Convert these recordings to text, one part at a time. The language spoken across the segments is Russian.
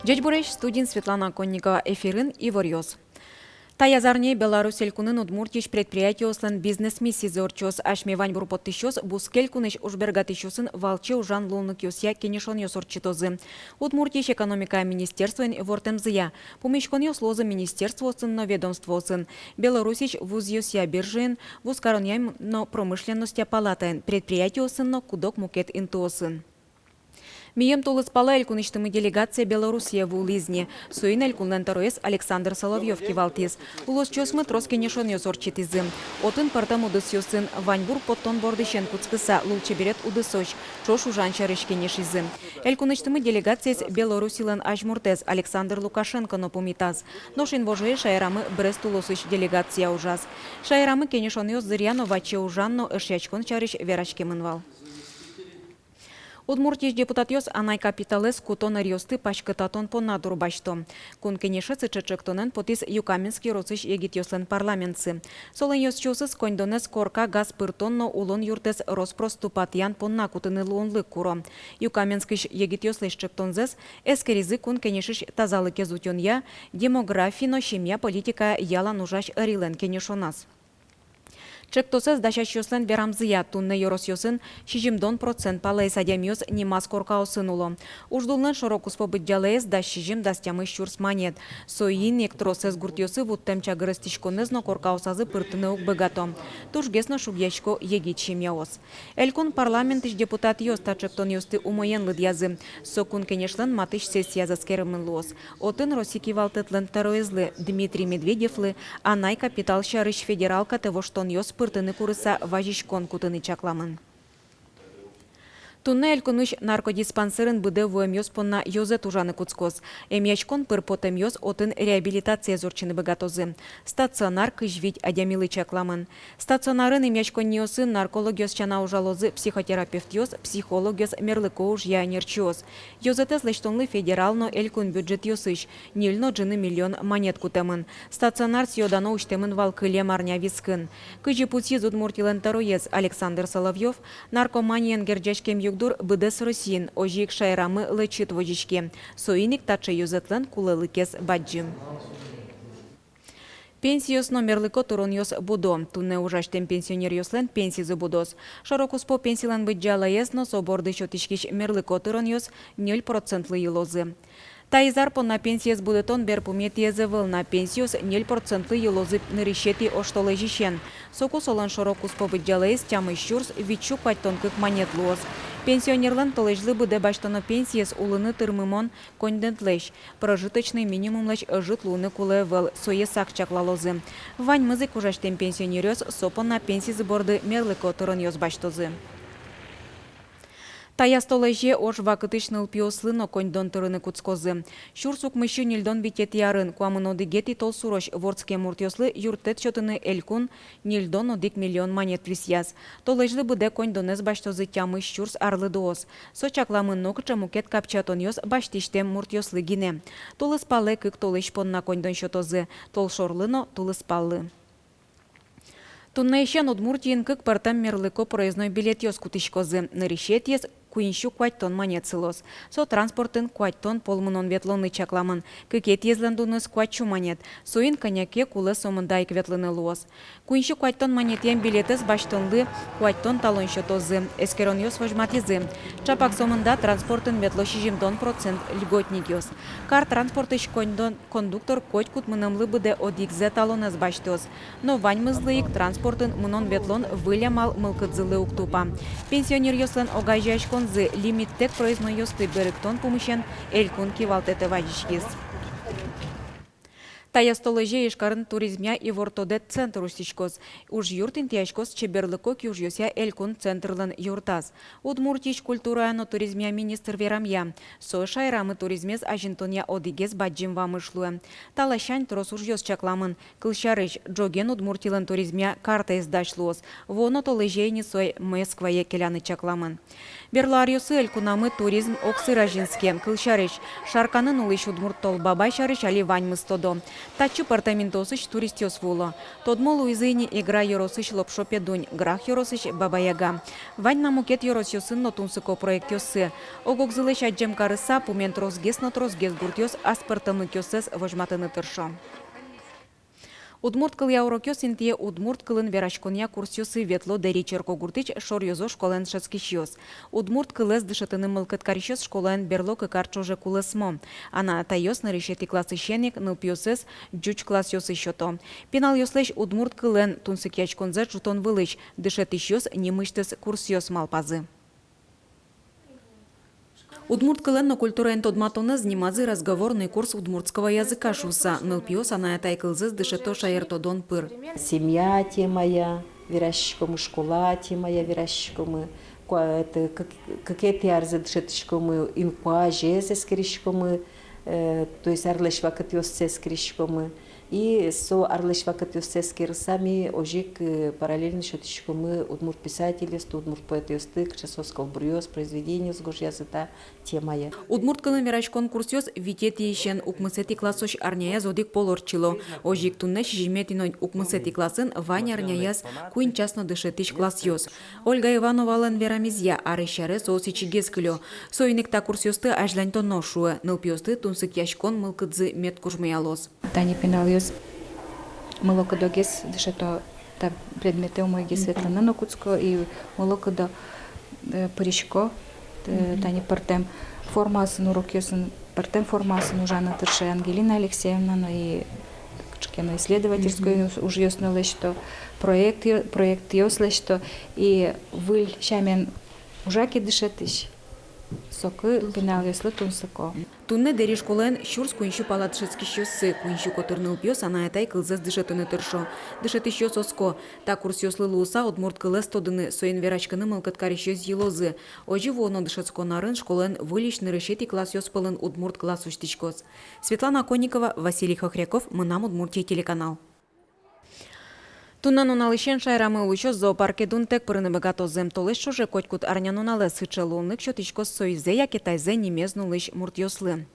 Джечбуреш студент Светлана Конникова эфирин и варьёз. Таязарне Беларусь элькунын удмуртич предприятиослен бизнес-миссии зорчос ашмевань бурпоттищос бускелькуныш ужбергатищосын валче ужан лунлык ёсья кенешон ёсорчитозы. Удмуртич экономика министерствен вортемзыя. Помещкон ёслозы министерствосын, но ведомствосын. Беларусич вуз ёсья биржин, вуз короньям, но промышленностя палатаен. Предприятиосын, но кудок мукет интуосын. Мием толыс пала элькуныштымы делегация Белоруссия в Улизне. Суин элькунлен тароес Александр Соловьев кивалтис. Улос чосмы троскенешон ёсорчит изым. Отын партам удыс ёсын. Ваньбур поттон бордышен куцкыса лулче берет удысоч. Чош ужанча рышкенеш изым. Элькуныштымы делегациес Белорусилен ажмуртез Александр Лукашенко нопумитаз. Ношин вожие шайрамы Брест улосыч делегация ужас. Шайрамы кенешон ёс зырьяно ваче ужанно эшячкон чарыш верачке мынвал. Удмуртич депутат ёс анай капиталес кутон риосты пачкытатон по надур башто. Кун кенешецы чечектонен потис Юкаменский роцыш егит ёслен парламентсы. Солен ёс чосыз коньдонес корка газ пыртонно улон юртес Роспроступатьян понна кутыны луонлык куро. Юкаменскиш егит ёслеш чектонзес эскеризы кун кенешиш тазалыке зутёнья, демографино семья политика яла нужаш рилен кенешонас. Чектосыз дашащослен верамзыя тунны yorosyoсын 60% палай садямёс немас коркаосын уло. Уждулнын шорокус побыддялэс да 60 дастямы щурс манет. Соин нектросыз гуртёсы вуттем чагырыстишконызно коркаосазы пыртыны ук быгато. Тужгесно шубьячко егит шемяос. Элькун парламентыш депутат ёс та чектон ёсты умоен лыдязы. Сокун кенешлен матыш сессия заскерымын лос. Отын росики валтытлын тароезлы Дмитрий Медведевлы, анай капитал шарыш федералка тевоштон ёс пыртыны курыса важишкон кутыны чакламын. Тунне элькуныш наркодиспансерын быды вуэмёс понна ёзе тужаны куцкоз. Эмьячкон пыр потемёс отын реабилитация зорчыны быгатозы. Стационар кыжвить адямилы чакламын. Стационарын эмьячкон неосын наркологиос чана ужалозы психотерапевт ёс, психолог ёс мерлыко уж я нерчиоз. Ёзетес лештонлы федерално элькун бюджет ёсыш. Нильно джины миллион монет кутемын. Стационар сьёдано уштемын вал кыле марня вискын. Кыжи пути зудмуртилен тароез Александр Соловьев наркоманиян герджешкем югдур быдес Росин, ожик шайрамы лечит водички. Соиник таче юзетлен кулелыкес баджим. Пенсиос номерлыко турон ёс будо. Тунне ужаштем пенсионер ёслен пенсизы будос. Шорокус по пенсилан быджала ес, но соборды шотишкиш мерлыко турон ёс 0% йылозы. Таизар на пенсиес будетон берпумет езевыл на пенсиос 0% йылозы нырищети оштолежищен. Соку солан шорокус по быджалаес тямы щурс вичу паттон кык монет луос. Пенсионерлан толежлы быде баштано пенсиес улыны тырмымон кондентлеш. Прожиточный минимум леш жит луны кулевел сое сакчаклалозы. Вань мызык ужаштем пенсионерёс сопон на пенсизы борды мерлыко турон ёс баштозы. Таястолеже ош вакытышныл пиослыно коньдон тырыны куцкозы. Шурсук мыщу нильдон битет ярын, куамын одигети тол сурош ворцке муртёслы юртет чотыны элькун нильдон одик миллион монет висяз. Толежлы быде коньдонез баштозы тямы щурс арлы доос. Сочакламын нокыча мукет капчатон ёс баштиштем муртёслы гине. Толыс пале кык толеш понна коньдон шотозы. Тол шорлыно тулыс паллы. Туннейшен Удмуртиен кык партам мерлыко проездной билет ёс кутышкозы. Наришет ес куиншу куаттон монет сылос. Со транспортын куаттон полмунон ветлоны чакламын. Кыкет езлендуныз куатчу монет. Соин коньяке кулы сомындайк ветлыны луос. Куиншу куаттон монетен билетес баштонлы куаттон талон шотозы. Эскерон ёс вожматизы. Чапак сомында транспортын ветло 60% льготник ёс. Кар транспортыш кондуктор коть кут мынымлы быде одикзе талонез баштоз. Но ваньмызлыйк транспортын мунон ветлон вылямал мылкыдзылы уктупа. Пенсионер ёслен огайжашкон лимиттек проездной ёсты беректон помощен элькун кивалтете вадишкис. Таястолеже ишкарын туризмя и вортодет центр устичкос. Уж юртин тяжкос чеберлыко кюжьося элькун центрлын юртаз. Удмуртич культурано туризмя министр верамья. Со шайрамы туризмез ажинтония одигез баджим вамышлуэ. Талашань тросужьос чакламын. Кылшарыш джоген удмуртилын туризмя карта издашлуос. Воно толеже несой Москвае келяны чакламын. Берларioсы элькунамы туризм оксыражинске, кылшарыш, шарканын улыш удмурт толбабай шарыш али ваньмыз тодо. Тачу партаментосыш туристёс вуло. Тодмол уизыни игра yorosыш лопшопе дунь, грах yorosыш бабаяга. Вань намукет yorosёсын нотунсыко проектёсы. Огокзылыш аджем карыса пумент розгес гуртёс аспартамы кёсес вожматыны тыршо. Удмурт кыл яурокёс интие удмурт кылын верашкония курсёсы ветло деричерко гуртыч шорьёзо школен шацкищёс. Удмурт кылес дышатыны мылкыт карищёс школен берло кыкарчоже кулесмо. Ана тайос на решети классы щеник нылпьёсес джуч класс ёсы щото. Пенал ёслеш удмурт кылен тунсыкячконзе жутон вылыч дышатищёс немыштес курсёс малпазы. Удмурт кыленно культура тодматона знимазы разговорный курс удмуртского языка шуса. Нылпьёс ана этай кылзыз дышето шаертодон пыр. Семья темая, вирашкомы, школа темая, вирашкомы, какие-то арзы дышетышкомы, инкуа, жезы скришкомы, то есть арлешва катьёсце скришкомы. И со арлешва катьёсце скирсами ожик параллельно шотышкомы удмурт писательство, удмурт поэтёсты, кшесос колбурьёс, произведение с гожьязыта темая. Удмурт кылын верашкон курсёс витет ещен укмысети классош арняя зодик полорчило. Ожик туннеш жиметиной укмысети классын вань арняяс куин частно дышетиш классёс. Ольга Ивановален верамизья арышаре соосичигез кылё. Соинекта курсёсты ажланьто ношуэ. Нылпьёсты тунсык яшкон мылкыдзы меткушмеялос. Тани пеналиос молокодогес дышето та предметы умойги Светлана Нокутско и молокодо паришко тани партем формасын урокёсын партем формасын ужана тырше Ангелина Алексеевна, но и чекено исследовательское уж ёснало что проект ёсло что и выль шамен ужаки дышетыш. Соки пеналиослы тунсыко. Тунне дери школен щурс куинщу палатшицки щосы, куинщу котырныл пьёс, ана этай кылзес дышетыны тыршо. Дышеты щос оско, та курсёслы лууса удмурт кылес тодыны соин верачканы мылкыткари щос елозы. Ожи воно дышецко нарын школен вылиш нырышети класс ёс пылын удмурт класс уштичкос. Светлана Конникова, Василий Хохряков, Мынам Удмуртия телеканал. Туннан уналышен шайрамы улычос зоопарке дунтек пырыны богатозем толеш шоже котькут арнян унале сычелулнык шотичкос соизе якитайзе немезну лыш муртьослы.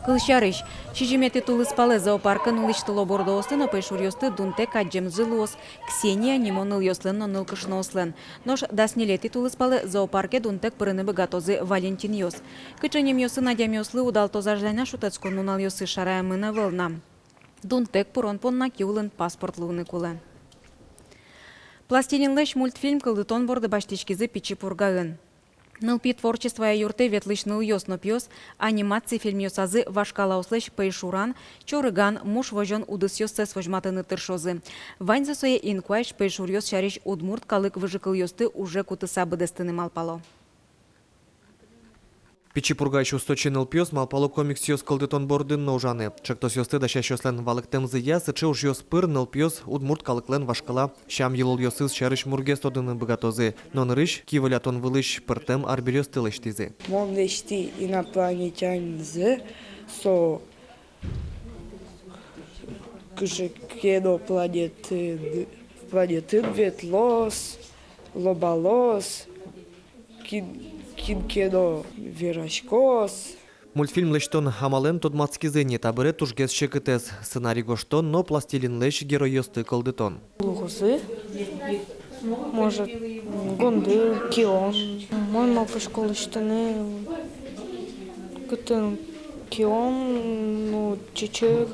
Кылшарыш, чижимети тулыспале зоопаркын улыш тылобордо остына пешурьосты дунтек аджем зылуос, Ксения немоныл ёслен, но нылкышно ослен. Нош даснилети тулыспале зоопарке дунтек пырыны богатозы Валентин ёс. Кыченем ёсы надям ёслы удал тозажлайна шутецкон унал ёсы шараямына вылна. Дунтек пурон понна киулын паспорт луны кулы. Пластилинлеш мультфильм кылдытон борды баштичкизы пичи пургагын. Нылпи творчество юрте ветлыш ныл ёсно пьёс, анимации фильм ёсазы вашкалауслеш пейшуран, чорыган муж вожон удыс ёссес вожматыны тыршозы. Вань засое инкуайш пейшур ёс шариш удмурт калык выжыкыл ёсты уже кутыса быдестыны малпало. Пичи пургайш усточи нылпьёс малпало комикс ёс кылдытон борды ножаны. Чектос ёсты да щаслен валыктемзы я, сычы уж ёс пыр нылпьёс удмурт калыклен вашкала. Шам елол ёсыз шарыш мургес тодыны богатозы. Но нырыш кивалятон вылыш пыртем арберёс тылыштизы. Монлешти инопланетянзы со кедо планеты ветлос, лобалос, кинкедо верашкос. Мультфильм лештон хамален тодмацкизы не табыре тужгес шекетес. Сценарий гоштон, но пластилин леш герой ёсты кылдытон. Лугозы, может, гонды, кион. Мой малпы школы штаны, кытын кион, ну, чечек,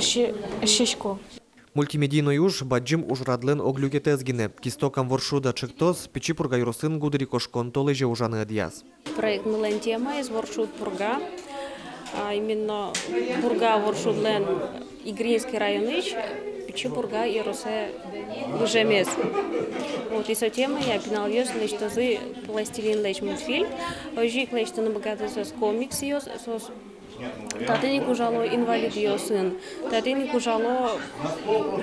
шишко. Мультимедийный уж баджим уж радлен оглюкетезгине. Кистокам воршуда чектос, пичи пурга юросын гудри кошкон толеже ужаны адьяс. Проект «Милен тема» из воршут Пурга. Именно Пурга воршут лен Игринский район ич, пичи Пурга и росе выжемес. Вот и со темы я пинал ёс лечь тазы пластилин лечь мультфильм. Ожик лечь то набогатый сос комикс ёс сос. Татыник ужало инвалид ее сын. Татыник ужало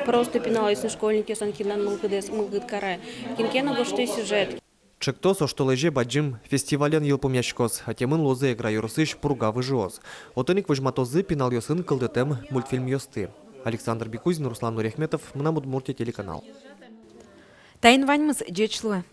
просто пиналось на школьнике санкинан мылгыдес мылгыдкара. Кинкена гошты сюжет. Чектос оштолеже баджим фестивален елпомяшкос, а темын лозе игра юросыш пурга выжиоз. Отыник выжматозы пинал ёсын кылдытем мультфильм ёсты. Александр Бекузин, Руслан Нурехметов, Мынам Удмуртия телеканал. Тайын ваньмыз джечлуе.